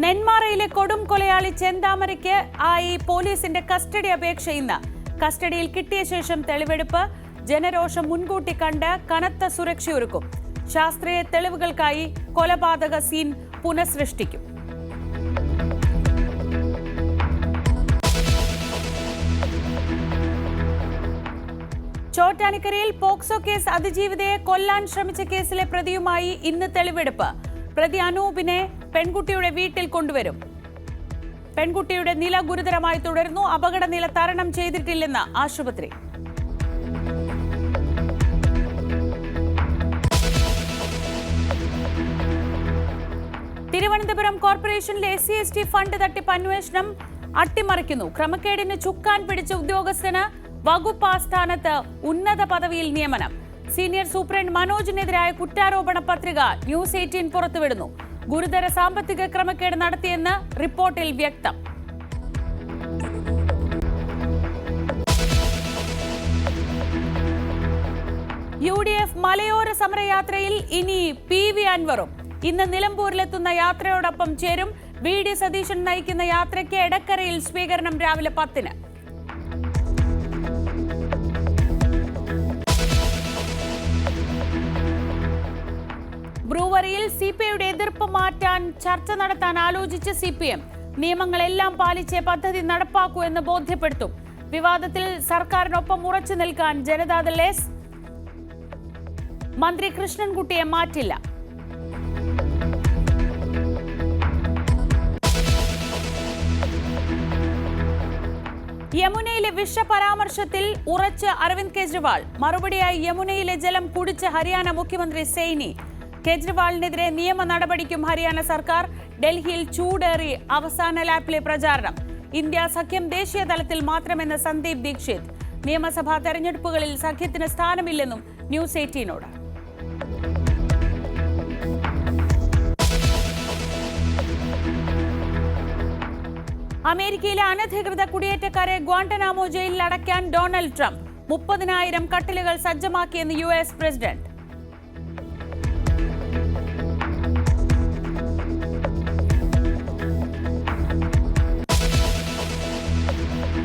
നെന്മാറയിലെ കൊടും കൊലയാളി ചെന്താമരയ്ക്ക് ആയി പോലീസിന്റെ കസ്റ്റഡി അപേക്ഷ ഇന്ന്. കസ്റ്റഡിയിൽ കിട്ടിയ ശേഷം തെളിവെടുപ്പ്. ജനരോഷം മുൻകൂട്ടി കണ്ട് കനത്ത സുരക്ഷയൊരുക്കും. ശാസ്ത്രീയ തെളിവുകൾക്കായി കൊലപാതക സീൻ പുനഃസൃഷ്ടിക്കും. ചോറ്റാനിക്കരയിൽ പോക്സോ കേസ് അതിജീവിതയെ കൊല്ലാൻ ശ്രമിച്ച കേസിലെ പ്രതിയുമായി ഇന്ന് തെളിവെടുപ്പ്. പ്രതി അനൂപിനെ പെൺകുട്ടിയുടെ വീട്ടിൽ കൊണ്ടുവരും. പെൺകുട്ടിയുടെ നില ഗുരുതരമായി തുടരുന്നു. അപകടനില തരണം ചെയ്തിട്ടില്ലെന്ന് ആശുപത്രി. തിരുവനന്തപുരം കോർപ്പറേഷനിലെ SC/ST ഫണ്ട് തട്ടിപ്പ് അന്വേഷണം അട്ടിമറിക്കുന്നു. ക്രമക്കേടിന് ചുക്കാൻ പിടിച്ച ഉദ്യോഗസ്ഥന് വകുപ്പ് ആസ്ഥാനത്ത് ഉന്നത പദവിയിൽ നിയമനം. സീനിയർ സൂപ്രണ്ട് മനോജിനെതിരായ കുറ്റാരോപണ പത്രിക ന്യൂസ് 18 പുറത്തുവിടുന്നു. ഗുരുതര സാമ്പത്തിക ക്രമക്കേട് നടത്തിയെന്ന് റിപ്പോർട്ടിൽ വ്യക്തം. UDF മലയോര സമരയാത്രയിൽ ഇനി PV അൻവറും. ഇന്ന് നിലമ്പൂരിലെത്തുന്ന യാത്രയോടൊപ്പം ചേരും. VD സതീശൻ നയിക്കുന്ന യാത്രയ്ക്ക് എടക്കരയിൽ സ്വീകരണം രാവിലെ 10-ന്. ബ്രൂവറിയിൽ CPIയുടെ എതിർപ്പ് മാറ്റാൻ ചർച്ച നടത്താൻ ആലോചിച്ച് CPM. നിയമങ്ങളെല്ലാം പാലിച്ച് പദ്ധതി നടപ്പാക്കൂ എന്ന് ബോധ്യപ്പെടുത്തും. വിവാദത്തിൽ സർക്കാരിനൊപ്പം ഉറച്ചു നിൽക്കാൻ ജനതാദൾ S. മന്ത്രി കൃഷ്ണൻകുട്ടിയെ മാറ്റില്ല. യമുനയിലെ വിഷപരാമർശത്തിൽ ഉറച്ച് അരവിന്ദ് കെജ്രിവാൾ. മറുപടിയായി യമുനയിലെ ജലം കുടിച്ച ഹരിയാന മുഖ്യമന്ത്രി സെയ്നി. കെജ്രിവാളിനെതിരെ നിയമ നടപടിക്കും ഹരിയാന സർക്കാർ. ഡൽഹിയിൽ ചൂടേറി അവസാന ലാപ്പിലെ പ്രചാരണം. ഇന്ത്യ സഖ്യം ദേശീയ തലത്തിൽ മാത്രമെന്ന് സന്ദീപ് ദീക്ഷിത്. നിയമസഭാ തെരഞ്ഞെടുപ്പുകളിൽ സഖ്യത്തിന് സ്ഥാനമില്ലെന്നും ന്യൂസ് 18നോട്. അമേരിക്കയിലെ അനധികൃത കുടിയേറ്റക്കാരെ ഗ്വാണ്ടനാമോ ജയിലിൽ അടയ്ക്കാൻ ഡൊണാൾഡ് ട്രംപ്. 30,000 കട്ടിലുകൾ സജ്ജമാക്കിയെന്ന് US president.